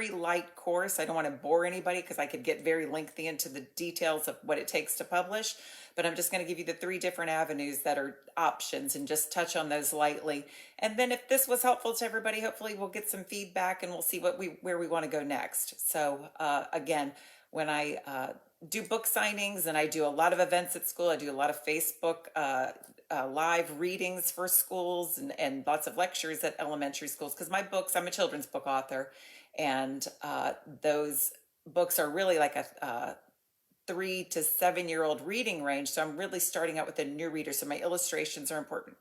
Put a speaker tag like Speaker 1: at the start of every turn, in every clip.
Speaker 1: very light course. I don't want to bore anybody because I could get very lengthy into the details of what it takes to publish, but I'm just going to give you the three different avenues that are options and just touch on those lightly. And then if this was helpful to everybody, hopefully we'll get some feedback and we'll see where we want to go next. So again, when I do book signings and I do a lot of events at school, I do a lot of Facebook live readings for schools and lots of lectures at elementary schools because my books, I'm a children's book author, and those books are really like a 3 to 7 year old reading range. So I'm really starting out with a new reader. So my illustrations are important,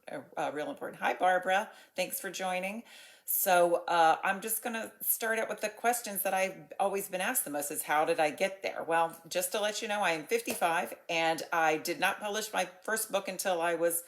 Speaker 1: real important. Hi, Barbara. Thanks for joining. So I'm just going to start out with the questions that I've always been asked the most is how did I get there? Well, just to let you know, I am 55 and I did not publish my first book until I was,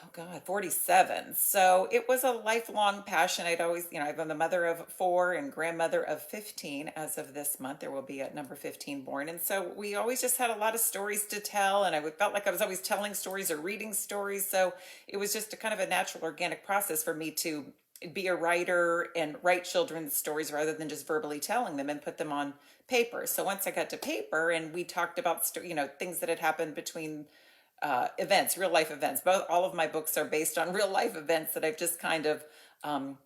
Speaker 1: oh God, 47. So it was a lifelong passion. I'd always, I've been the mother of 4 and grandmother of 15 as of this month. There will be a number 15 born. And so we always just had a lot of stories to tell. And I felt like I was always telling stories or reading stories. So it was just a kind of a natural organic process for me to be a writer and write children's stories rather than just verbally telling them and put them on paper. So once I got to paper and we talked about, things that had happened between events, real life events. All of my books are based on real life events that I've just kind of um,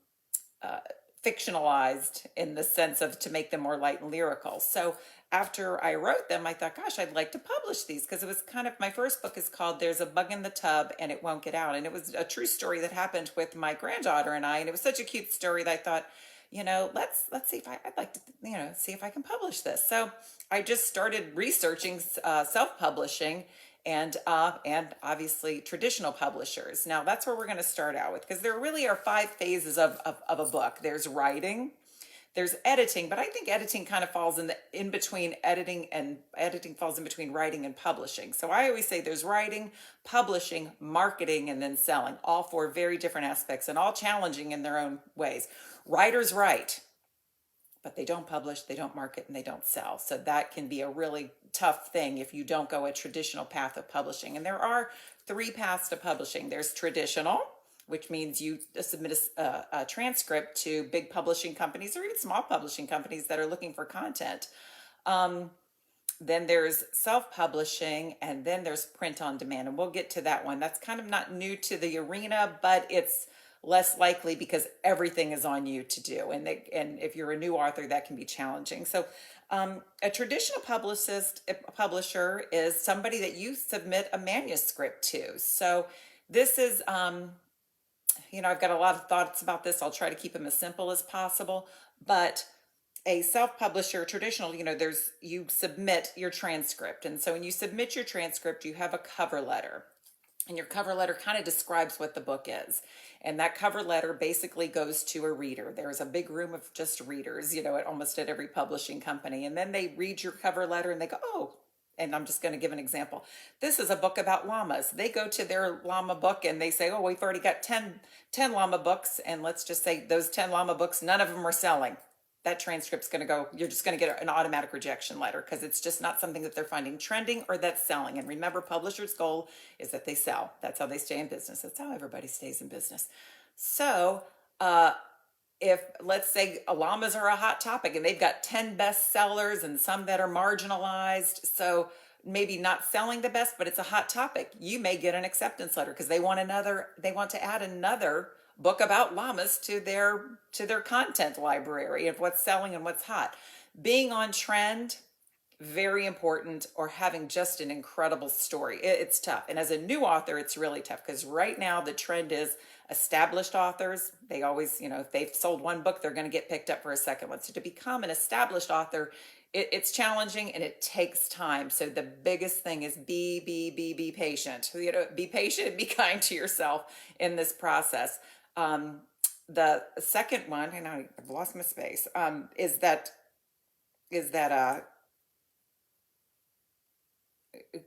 Speaker 1: fictionalized in the sense of to make them more light and lyrical. So after I wrote them, I thought, gosh, I'd like to publish these because it was kind of my first book is called There's a Bug in the Tub and It Won't Get Out. And it was a true story that happened with my granddaughter and I. And it was such a cute story that I thought, let's see if I'd like to, see if I can publish this. So I just started researching self-publishing and obviously traditional publishers. Now that's where we're going to start out with because there really are 5 phases of a book. There's writing, there's editing, but I think editing kind of falls in between editing falls in between writing and publishing. So I always say there's writing, publishing, marketing, and then selling, all 4 very different aspects and all challenging in their own ways. Writers write, but they don't publish, they don't market, and they don't sell. So that can be a really tough thing if you don't go a traditional path of publishing. And there are 3 paths to publishing. There's traditional, which means you submit a transcript to big publishing companies or even small publishing companies that are looking for content. Then there's self-publishing, and then there's print on demand. And we'll get to that one. That's kind of not new to the arena, but it's less likely because everything is on you to do. And if you're a new author, that can be challenging. So a traditional publisher is somebody that you submit a manuscript to. So this is, I've got a lot of thoughts about this. I'll try to keep them as simple as possible. But a self-publisher, traditional, you submit your transcript. And so when you submit your transcript, you have a cover letter. And your cover letter kind of describes what the book is. And that cover letter basically goes to a reader. There's a big room of just readers, almost at every publishing company. And then they read your cover letter and they go, oh, and I'm just going to give an example. This is a book about llamas. They go to their llama book and they say, oh, we've already got 10 llama books. And let's just say those 10 llama books, none of them are selling. That transcript's going to go, you're just going to get an automatic rejection letter because it's just not something that they're finding trending or that's selling. And remember, publishers' goal is that they sell. That's how they stay in business. That's how everybody stays in business. So if, let's say, llamas are a hot topic and they've got 10 bestsellers and some that are marginalized, so maybe not selling the best, but it's a hot topic, you may get an acceptance letter because they want to add another book about llamas to their content library of what's selling and what's hot. Being on trend, very important, or having just an incredible story. It's tough. And as a new author, it's really tough because right now the trend is established authors. They always, if they've sold one book, they're going to get picked up for a second one. So to become an established author, it's challenging and it takes time. So the biggest thing is be patient. Be patient, be kind to yourself in this process. The second one, and I've lost my space, is that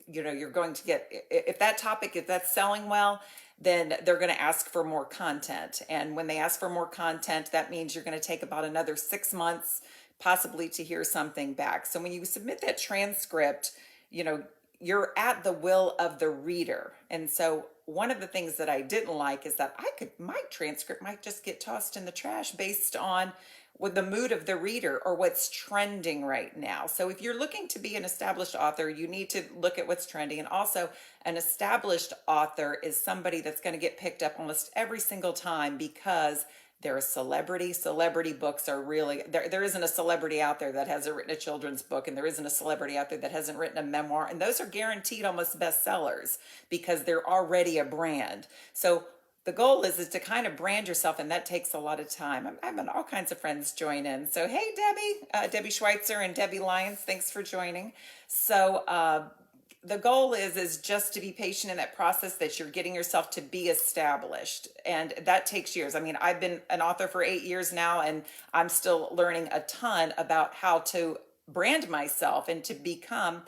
Speaker 1: you're going to get, if that's selling well, then they're going to ask for more content. And when they ask for more content, that means you're going to take about another 6 months possibly to hear something back. So when you submit that transcript, you're at the will of the reader. And so one of the things that I didn't like is that my transcript might just get tossed in the trash based on with the mood of the reader or what's trending right now. So if you're looking to be an established author, you need to look at what's trending. And also, an established author is somebody that's going to get picked up almost every single time because they're a celebrity. Celebrity books are really there isn't a celebrity out there that hasn't written a children's book, and there isn't a celebrity out there that hasn't written a memoir. And those are guaranteed almost bestsellers because they're already a brand. So the goal is to kind of brand yourself, and that takes a lot of time. I'm having all kinds of friends join in. So hey, Debbie Schweitzer and Debbie Lyons, thanks for joining. So the goal is just to be patient in that process, that you're getting yourself to be established, and that takes years. I mean, I've been an author for 8 years now, and I'm still learning a ton about how to brand myself and to become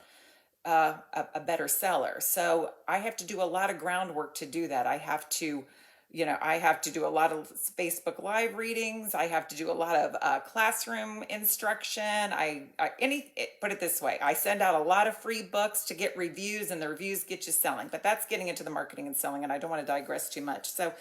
Speaker 1: a better seller. So I have to do a lot of groundwork to do that. I have to do a lot of Facebook Live readings. I have to do a lot of classroom instruction. Put it this way, I send out a lot of free books to get reviews, and the reviews get you selling. But that's getting into the marketing and selling, and I don't want to digress too much. So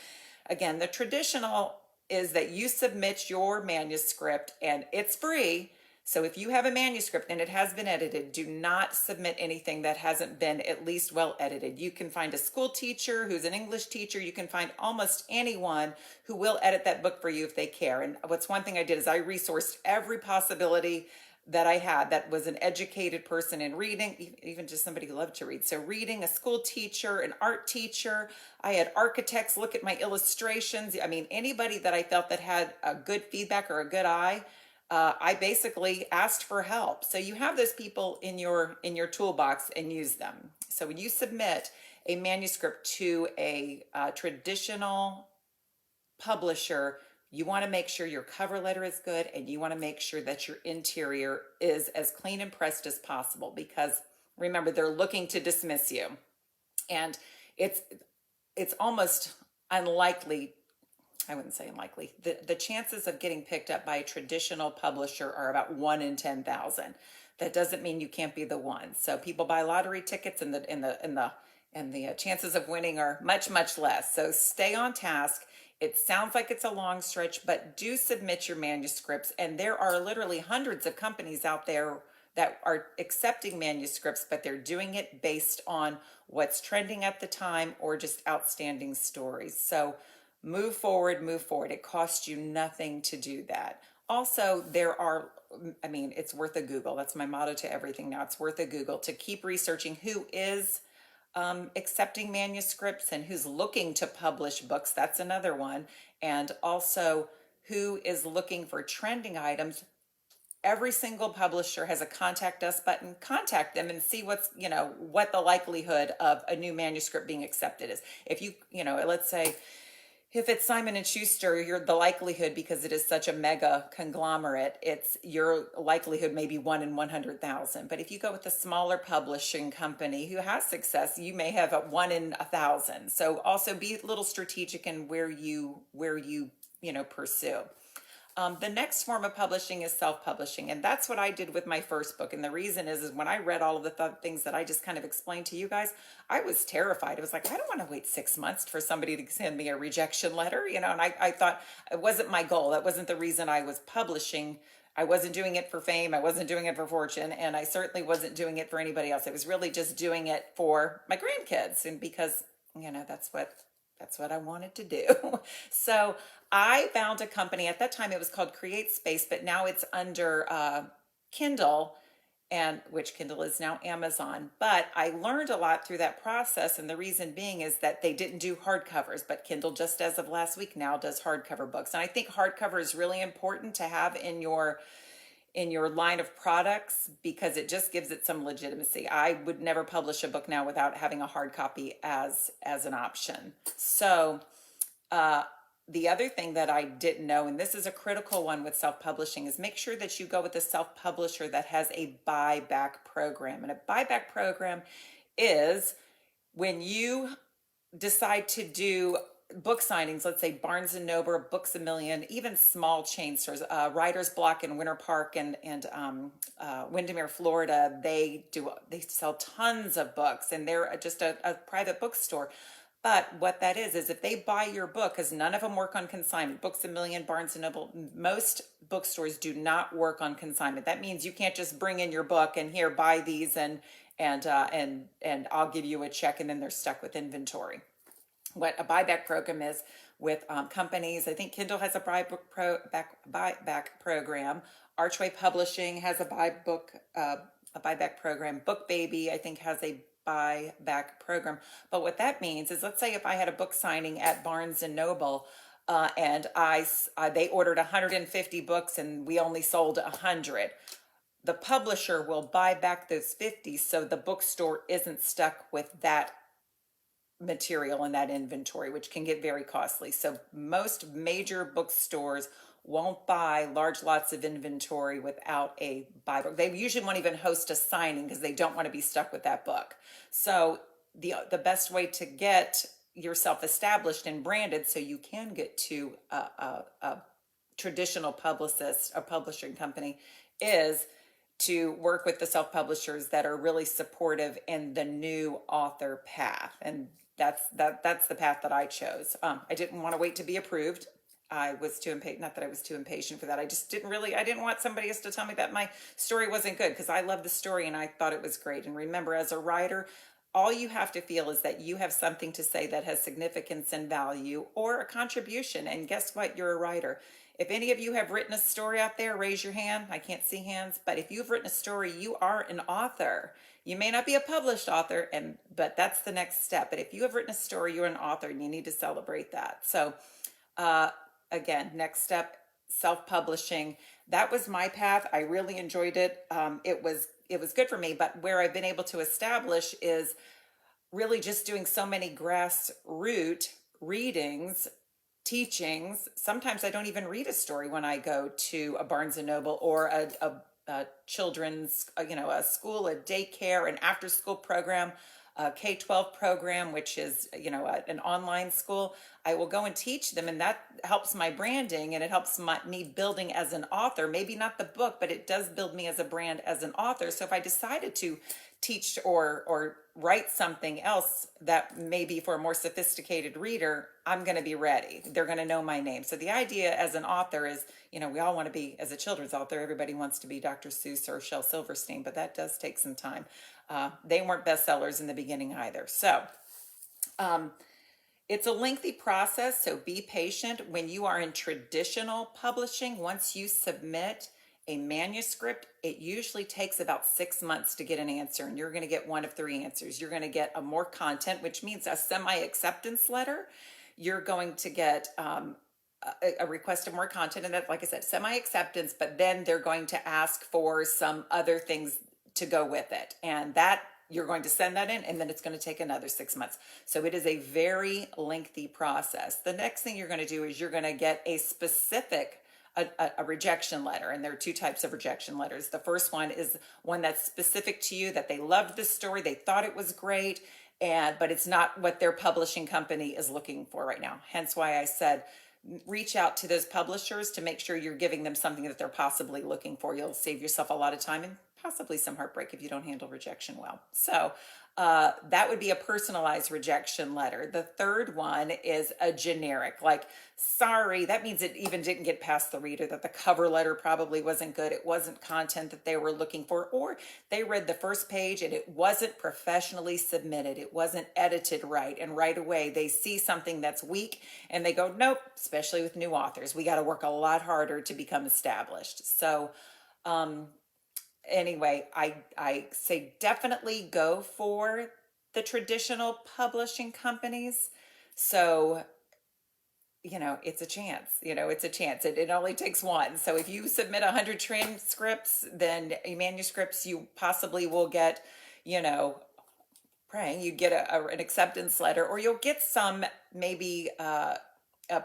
Speaker 1: again, the traditional is that you submit your manuscript, and it's free. So if you have a manuscript and it has been edited, do not submit anything that hasn't been at least well edited. You can find a school teacher who's an English teacher. You can find almost anyone who will edit that book for you if they care. And what's one thing I did is I resourced every possibility that I had that was an educated person in reading, even just somebody who loved to read. So reading, a school teacher, an art teacher. I had architects look at my illustrations. I mean, anybody that I felt that had a good feedback or a good eye. I basically asked for help. So you have those people in your toolbox, and use them. So when you submit a manuscript to a traditional publisher, you want to make sure your cover letter is good, and you want to make sure that your interior is as clean and pressed as possible, because remember, they're looking to dismiss you. And it's almost unlikely, I wouldn't say unlikely. The chances of getting picked up by a traditional publisher are about 1 in 10,000. That doesn't mean you can't be the one. So people buy lottery tickets, and the chances of winning are much, much less. So stay on task. It sounds like it's a long stretch, but do submit your manuscripts. And there are literally hundreds of companies out there that are accepting manuscripts, but they're doing it based on what's trending at the time or just outstanding stories. So move forward, move forward. It costs you nothing to do that. Also, it's worth a Google. That's my motto to everything now. It's worth a Google to keep researching who is accepting manuscripts and who's looking to publish books. That's another one. And also who is looking for trending items. Every single publisher has a contact us button. Contact them and see what the likelihood of a new manuscript being accepted is. If let's say, if it's Simon & Schuster, the likelihood, because it is such a mega conglomerate, your likelihood may be 1 in 100,000. But if you go with a smaller publishing company who has success, you may have a 1 in 1,000. So also be a little strategic in where you pursue. The next form of publishing is self-publishing, and that's what I did with my first book. And the reason is when I read all of the things that I just kind of explained to you guys, I was terrified. It was like, I don't want to wait 6 months for somebody to send me a rejection letter, and I thought it wasn't my goal. That wasn't the reason I was publishing. I wasn't doing it for fame. I wasn't doing it for fortune, and I certainly wasn't doing it for anybody else. I was really just doing it for my grandkids, and because, that's what I wanted to do. So I found a company. At that time it was called Create Space, but now it's under Kindle, and which Kindle is now Amazon. But I learned a lot through that process, and the reason being is that they didn't do hardcovers, but Kindle, just as of last week, now does hardcover books. And I think hardcover is really important to have in your line of products, because it just gives it some legitimacy. I would never publish a book now without having a hard copy as an option. So the other thing that I didn't know, and this is a critical one with self-publishing, is make sure that you go with a self-publisher that has a buyback program. And a buyback program is when you decide to do book signings, let's say Barnes and Noble, Books A Million, even small chain stores, Writer's Block in Winter Park and Windermere, Florida, they sell tons of books, and they're just a private bookstore. But what that is if they buy your book, because none of them work on consignment, Books a Million, Barnes and Noble, most bookstores do not work on consignment. That means you can't just bring in your book and here buy these and I'll give you a check and then they're stuck with inventory. What a buyback program is with companies. I think Kindle has a buyback program. Archway Publishing has a buyback program. BookBaby, I think, has a buyback program. But what that means is, let's say if I had a book signing at Barnes and Noble, and they ordered 150 books and we only sold 100. The publisher will buy back those 50 so the bookstore isn't stuck with that material in that inventory, which can get very costly. So most major bookstores won't buy large lots of inventory without a buy book. They usually won't even host a signing because they don't want to be stuck with that book. So the best way to get yourself established and branded so you can get to a traditional publicist, a publishing company, is to work with the self-publishers that are really supportive in the new author path. And that's the path that I chose. I didn't want to wait to be approved. I was too impatient. Not that I was too impatient for that. I just I didn't want somebody else to tell me that my story wasn't good, because I loved the story and I thought it was great. And remember, as a writer, all you have to feel is that you have something to say that has significance and value or a contribution. And guess what? You're a writer. If any of you have written a story out there, raise your hand. I can't see hands, but if you've written a story, you are an author. You may not be a published author, but that's the next step. But if you have written a story, you're an author and you need to celebrate that. So again, next step, self-publishing. That was my path. I really enjoyed it. It was good for me, but where I've been able to establish is really just doing so many grassroots readings, teachings. Sometimes I don't even read a story when I go to a Barnes and Noble or a children's, a school, a daycare, an after school program, a K-12 program, which is, an online school. I will go and teach them, and that helps my branding and it helps me building as an author. Maybe not the book, but it does build me as a brand as an author. So if I decided to teach or write something else that may be for a more sophisticated reader, I'm going to be ready. They're going to know my name. So the idea as an author is, we all want to be, as a children's author, everybody wants to be Dr. Seuss or Shel Silverstein, but that does take some time. They weren't bestsellers in the beginning either. So it's a lengthy process, so be patient. When you are in traditional publishing, once you submit a manuscript, it usually takes about 6 months to get an answer, and you're going to get one of 3 answers. You're going to get a more content, which means a semi-acceptance letter. You're going to get a request of more content, and that, like I said, semi-acceptance, but then they're going to ask for some other things to go with it. And that you're going to send that in, and then it's going to take another 6 months. So it is a very lengthy process. The next thing you're going to do is you're going to get a specific a rejection letter, and there are 2 types of rejection letters. The first one is one that's specific to you, that they loved the story, they thought it was great, but it's not what their publishing company is looking for right now. Hence why I said reach out to those publishers to make sure you're giving them something that they're possibly looking for. You'll save yourself a lot of time and possibly some heartbreak if you don't handle rejection well. So that would be a personalized rejection letter. The third one is a generic, like, sorry, that means it even didn't get past the reader, that the cover letter probably wasn't good. It wasn't content that they were looking for, or they read the first page and it wasn't professionally submitted. It wasn't edited right. And right away they see something that's weak and they go, nope, especially with new authors. We got to work a lot harder to become established. So, anyway, I say definitely go for the traditional publishing companies. So, it's a chance. It's a chance. It only takes one. So if you submit 100 transcripts, then manuscripts, you possibly will get, praying, you get an acceptance letter, or you'll get some maybe a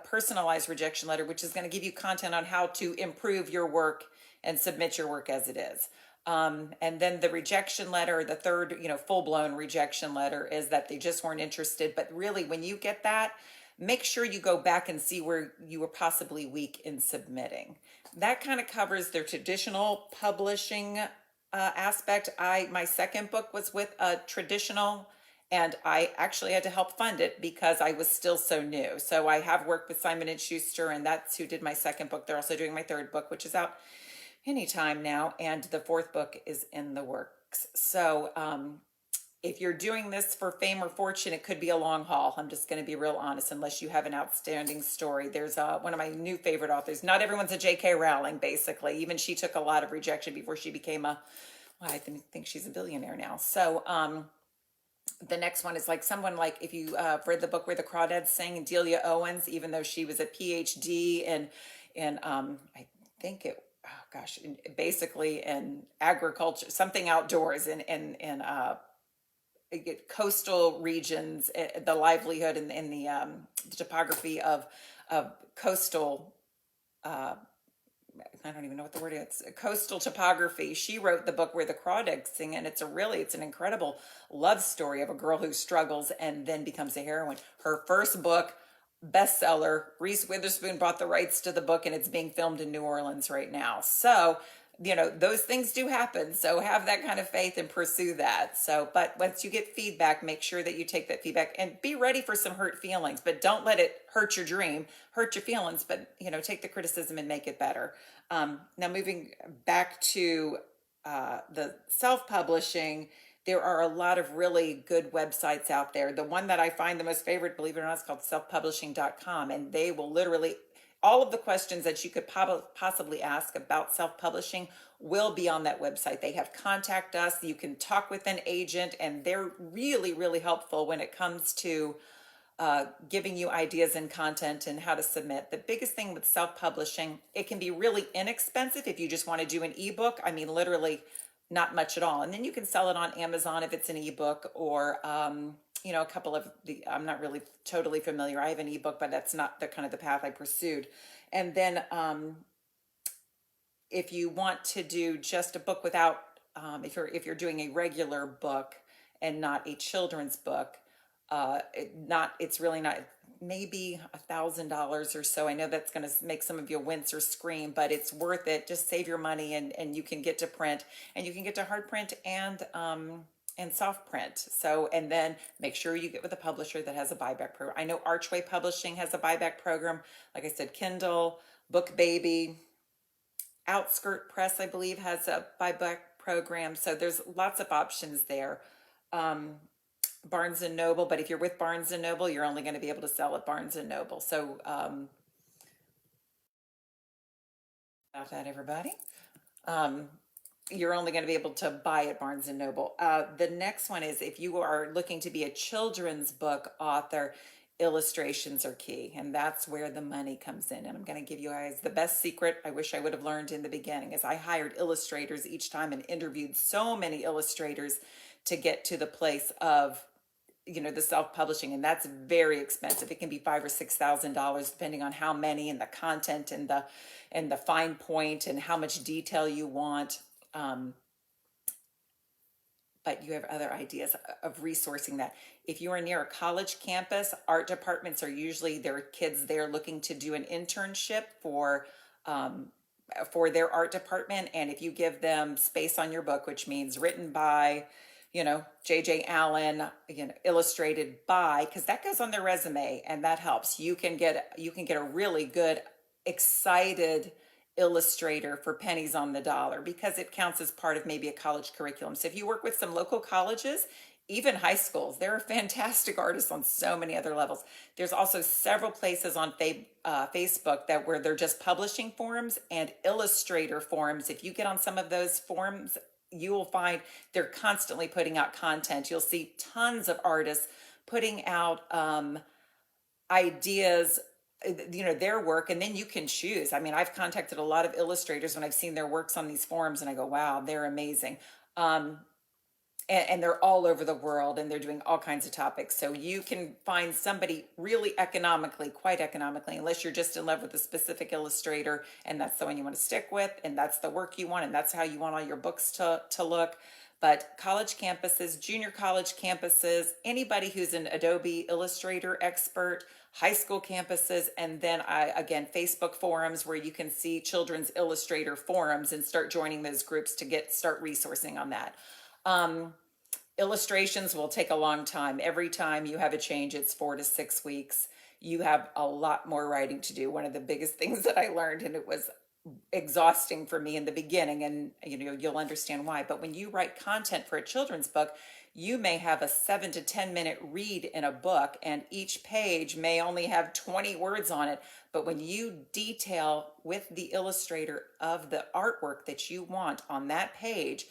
Speaker 1: personalized rejection letter, which is going to give you content on how to improve your work and submit your work as it is. And then the rejection letter, the third, full-blown rejection letter, is that they just weren't interested. But really, when you get that, make sure you go back and see where you were possibly weak in submitting. That kind of covers their traditional publishing aspect. My second book was with a traditional And I actually had to help fund it because I was still so new. So I have worked with Simon and Schuster, and that's who did my second book. They're also doing my third book, which is out anytime now, and the fourth book is in the works. So if you're doing this for fame or fortune, it could be a long haul. I'm just going to be real honest, unless you have an outstanding story. There's one of my new favorite authors. Not everyone's a J.K. Rowling, basically. Even she took a lot of rejection before she became well, I think she's a billionaire now. So the next one is like someone like, if you read the book Where the Crawdads Sing, Delia Owens, even though she was a PhD in I think it, oh gosh, basically in agriculture, something outdoors in coastal regions, the livelihood and the topography of coastal. I don't even know what the word is. Coastal topography. She wrote the book Where the Crawdads Sing, and it's an incredible love story of a girl who struggles and then becomes a heroine. Her first book, bestseller. Reese Witherspoon bought the rights to the book, and it's being filmed in New Orleans right now. So those things do happen. So have that kind of faith and pursue that. So, but once you get feedback, make sure that you take that feedback and be ready for some hurt feelings, but don't let it hurt your dream, hurt your feelings, but take the criticism and make it better. Now moving back to the self-publishing, there are a lot of really good websites out there. The one that I find the most favorite, believe it or not, is called selfpublishing.com, and they will literally, all of the questions that you could possibly ask about self-publishing will be on that website. They have contact us. You can talk with an agent, and they're really, really helpful when it comes to giving you ideas and content and how to submit. The biggest thing with self-publishing, it can be really inexpensive if you just want to do an ebook. I mean, literally not much at all. And then you can sell it on Amazon if it's an ebook, or a couple of I'm not really totally familiar. I have an ebook, but that's not the kind of the path I pursued. And then if you want to do just a book without, if you're doing a regular book and not a children's book, it's really not, maybe $1,000 or so. I know that's going to make some of you wince or scream, but it's worth it. Just save your money, and you can get to print, and you can get to hard print and soft print. So, and then make sure you get with a publisher that has a buyback program. I know Archway Publishing has a buyback program. Like I said, Kindle, Book Baby, Outskirt Press, I believe, has a buyback program. So there's lots of options there. Barnes and Noble, but if you're with Barnes and Noble, you're only going to be able to sell at Barnes and Noble. So about that, everybody. You're only going to be able to buy at Barnes and Noble. The next one is, if you are looking to be a children's book author, illustrations are key, and that's where the money comes in. And I'm going to give you guys the best secret I wish I would have learned in the beginning, is I hired illustrators each time and interviewed so many illustrators to get to the place of the self-publishing, and that's very expensive. It can be $5,000 or $6,000 depending on how many, and the content, and the fine point, and how much detail you want. But you have other ideas of resourcing that. If you are near a college campus, art departments are usually, there are kids there looking to do an internship for their art department. And if you give them space on your book, which means written by, J.J. Allen, illustrated by, because that goes on their resume, and that helps. You can get a really good, excited illustrator for pennies on the dollar, because it counts as part of maybe a college curriculum. So if you work with some local colleges, even high schools, there are fantastic artists on so many other levels. There's also several places on Facebook where they're just publishing forums and illustrator forums. If you get on some of those forums, you will find they're constantly putting out content. You'll see tons of artists putting out ideas, their work, and then you can choose. I mean, I've contacted a lot of illustrators when I've seen their works on these forums, and I go, wow, they're amazing. And they're all over the world, and they're doing all kinds of topics. So you can find somebody really quite economically, unless you're just in love with a specific illustrator and that's the one you want to stick with, and that's the work you want, and that's how you want all your books to look. But college campuses, junior college campuses, anybody who's an Adobe Illustrator expert, high school campuses, and then again, Facebook forums where you can see children's illustrator forums and start joining those groups to start resourcing on that. Illustrations will take a long time. Every time you have a change, it's 4 to 6 weeks. You have a lot more writing to do. One of the biggest things that I learned, and it was exhausting for me in the beginning, and you'll understand why, but when you write content for a children's book, you may have a 7 to 10 minute read in a book, and each page may only have 20 words on it. But when you detail with the illustrator of the artwork that you want on that page,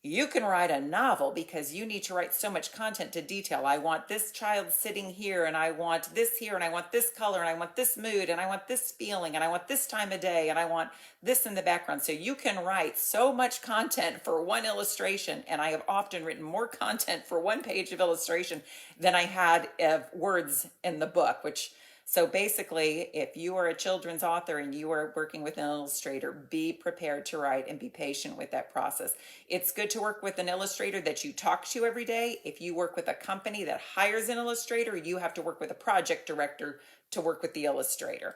Speaker 1: you can write a novel, because you need to write so much content to detail. I want this child sitting here, and I want this here, and I want this color, and I want this mood, and I want this feeling, and I want this time of day, and I want this in the background. So you can write so much content for one illustration. And I have often written more content for one page of illustration than I had of words in the book, which, so basically, if you are a children's author and you are working with an illustrator, be prepared to write and be patient with that process. It's good to work with an illustrator that you talk to every day. If you work with a company that hires an illustrator, you have to work with a project director to work with the illustrator.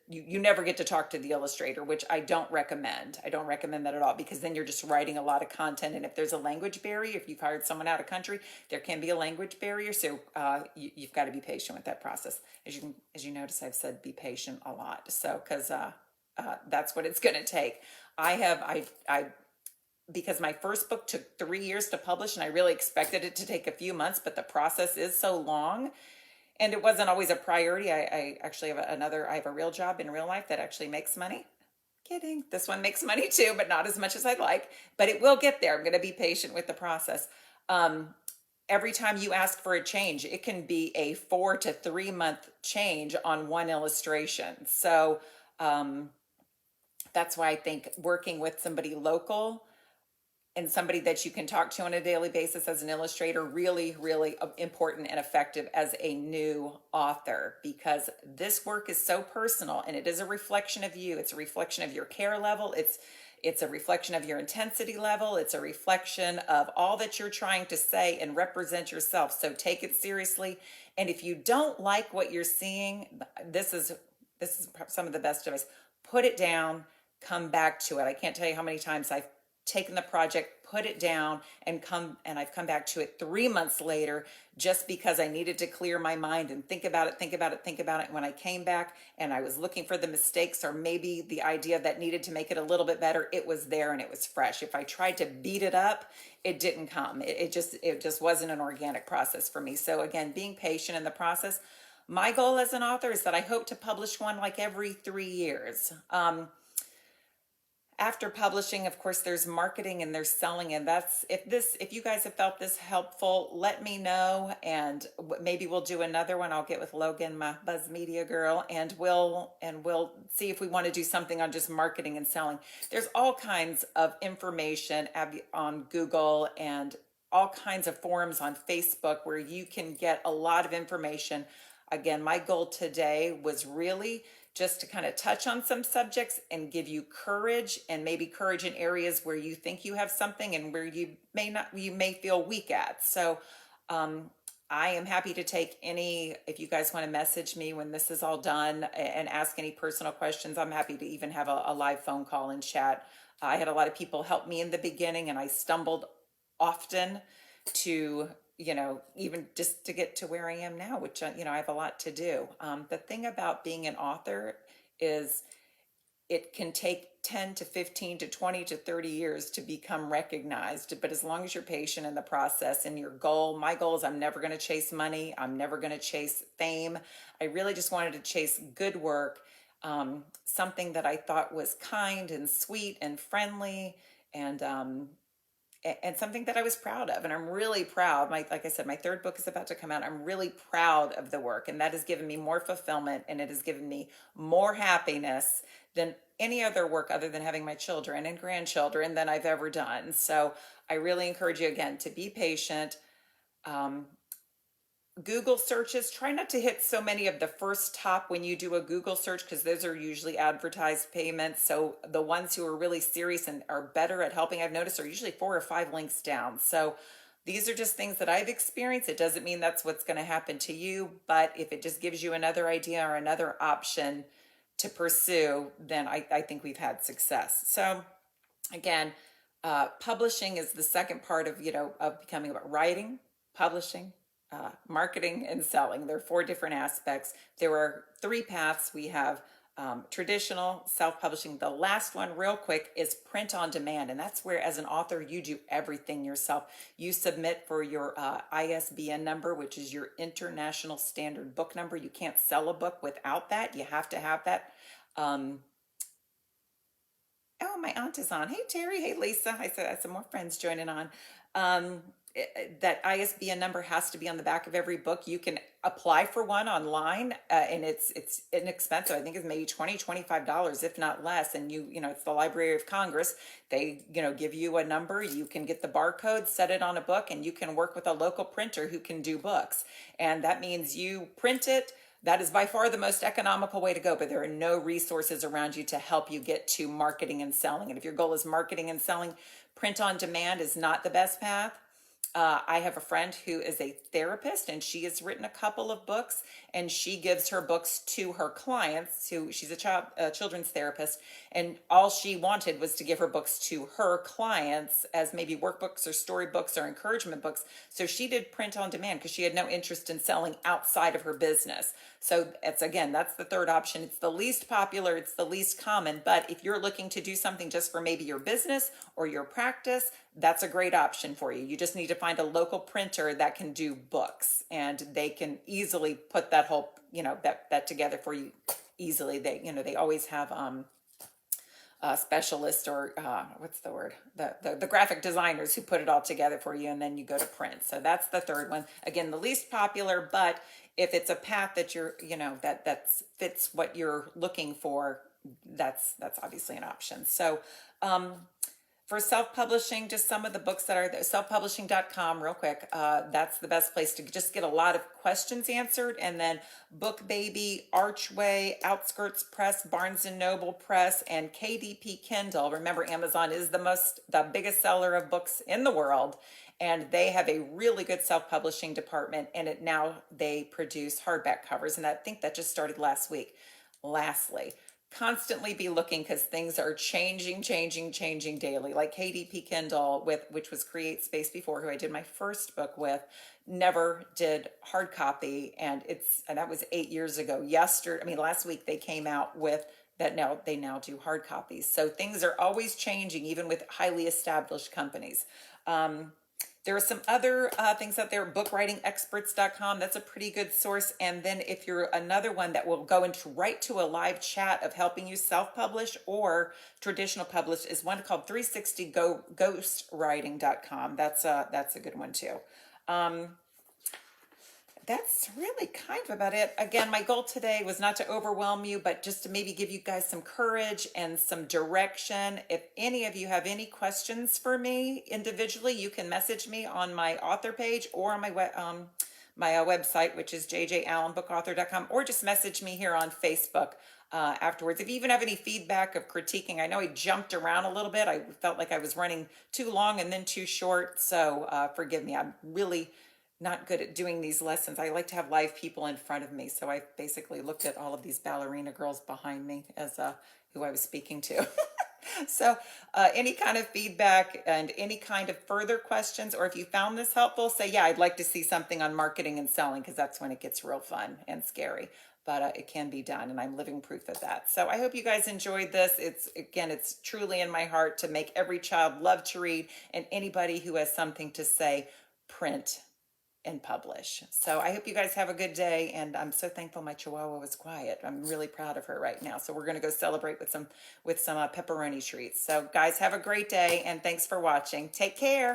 Speaker 1: You never get to talk to the illustrator, which I don't recommend. I don't recommend that at all, because then you're just writing a lot of content. And if there's a language barrier, if you've hired someone out of country, there can be a language barrier. So you've got to be patient with that process. As you notice, I've said be patient a lot. So because that's what it's going to take. Because my first book took 3 years to publish, and I really expected it to take a few months, but the process is so long. And it wasn't always a priority. I actually have I have a real job in real life that actually makes money. Kidding. This one makes money too, but not as much as I'd like. But it will get there. I'm going to be patient with the process. Every time you ask for a change, it can be a 4 to 3 month change on one illustration. So that's why I think working with somebody local and somebody that you can talk to on a daily basis as an illustrator, really, really important and effective as a new author, because this work is so personal, and it is a reflection of you. It's a reflection of your care level. It's a reflection of your intensity level. It's a reflection of all that you're trying to say and represent yourself. So take it seriously. And if you don't like what you're seeing, this is some of the best advice. Put it down, come back to it. I can't tell you how many times I've taken the project, put it down, and I've come back to it 3 months later, just because I needed to clear my mind and think about it. And when I came back and I was looking for the mistakes, or maybe the idea that needed to make it a little bit better, it was there and it was fresh. If I tried to beat it up, it didn't come. It just wasn't an organic process for me. So again, being patient in the process. My goal as an author is that I hope to publish one like every 3 years. After publishing, of course, there's marketing and there's selling, and if you guys have felt this helpful, let me know, and maybe we'll do another one. I'll get with Logan, my Buzz Media girl, and we'll see if we want to do something on just marketing and selling. There's all kinds of information on Google and all kinds of forums on Facebook where you can get a lot of information. Again, my goal today was really just to kind of touch on some subjects and give you courage, and maybe courage in areas where you think you have something and where you may feel weak at. So I am happy to take if you guys want to message me when this is all done and ask any personal questions. I'm happy to even have a live phone call and chat. I had a lot of people help me in the beginning, and I stumbled often to even just to get to where I am now, which, I have a lot to do. The thing about being an author is it can take 10 to 15 to 20 to 30 years to become recognized. But as long as you're patient in the process, and my goal is I'm never going to chase money. I'm never going to chase fame. I really just wanted to chase good work, something that I thought was kind and sweet and friendly, and something that I was proud of. And I'm really proud. Like I said, my third book is about to come out. I'm really proud of the work, and that has given me more fulfillment, and it has given me more happiness than any other work, other than having my children and grandchildren, than I've ever done. So I really encourage you, again, to be patient. Google searches, try not to hit so many of the first top when you do a Google search, because those are usually advertised payments. So the ones who are really serious and are better at helping, I've noticed, are usually 4 or 5 links down. So these are just things that I've experienced. It doesn't mean that's what's going to happen to you, but if it just gives you another idea or another option to pursue, then I think we've had success. So again, Publishing is the second part of, of becoming about writing, publishing, marketing, and selling. There are four different aspects. There are three paths. We have traditional self-publishing. The last one, real quick, is print on demand. And that's where, as an author, you do everything yourself. You submit for your ISBN number, which is your International Standard Book Number. You can't sell a book without that. You have to have that. Um, Oh, my aunt is on. Hey, Terry. Hey, Lisa. I said I had some more friends joining on. That ISBN number has to be on the back of every book. You can apply for one online, and it's inexpensive. I think it's maybe $20, $25, if not less. And it's the Library of Congress. They, give you a number. You can get the barcode, set it on a book, and you can work with a local printer who can do books. And that means you print it. That is by far the most economical way to go, but there are no resources around you to help you get to marketing and selling. And if your goal is marketing and selling, print on demand is not the best path. I have a friend who is a therapist, and she has written a couple of books, and she gives her books to her clients. She's a children's therapist, and all she wanted was to give her books to her clients as maybe workbooks or storybooks or encouragement books. So she did print on demand because she had no interest in selling outside of her business. So that's the third option. It's the least popular, it's the least common, but if you're looking to do something just for maybe your business or your practice, that's a great option for you. You just need to find a local printer that can do books, and they can easily put that whole, that together for you easily. They always have specialists, or what's the word, the graphic designers who put it all together for you, and then you go to print. So that's the third one. Again, the least popular, but if it's a path that you're, that fits what you're looking for, that's obviously an option. So for self-publishing, just some of the books that are there, selfpublishing.com, real quick. That's the best place to just get a lot of questions answered. And then Book Baby, Archway, Outskirts Press, Barnes and Noble Press, and KDP Kindle. Remember, Amazon is the biggest seller of books in the world, and they have a really good self-publishing department. And now they produce hardback covers, and I think that just started last week. Lastly, constantly be looking, because things are changing daily. Like KDP Kindle, which was Create Space before, who I did my first book with, never did hard copy, and that was 8 years ago. Last week they came out with that. Now they do hard copies. So things are always changing, even with highly established companies. There are some other things out there, bookwritingexperts.com. That's a pretty good source. And then if you're another one that will go right to a live chat of helping you self-publish or traditional publish, is one called 360ghostwriting.com. That's a good one too. That's really kind of about it. Again, my goal today was not to overwhelm you, but just to maybe give you guys some courage and some direction. If any of you have any questions for me individually, you can message me on my author page or on my website, which is jjallenbookauthor.com, or just message me here on Facebook afterwards. If you even have any feedback of critiquing, I know I jumped around a little bit. I felt like I was running too long and then too short, so forgive me. I'm really not good at doing these lessons. I like to have live people in front of me. So I basically looked at all of these ballerina girls behind me as who I was speaking to. So any kind of feedback and any kind of further questions, or if you found this helpful, say, yeah, I'd like to see something on marketing and selling, because that's when it gets real fun and scary. But it can be done, and I'm living proof of that. So I hope you guys enjoyed this. It's truly in my heart to make every child love to read, and anybody who has something to say, print and publish. So I hope you guys have a good day, and I'm so thankful my Chihuahua was quiet. I'm really proud of her right now. So we're going to go celebrate with some pepperoni treats. So guys, have a great day, and thanks for watching. Take care.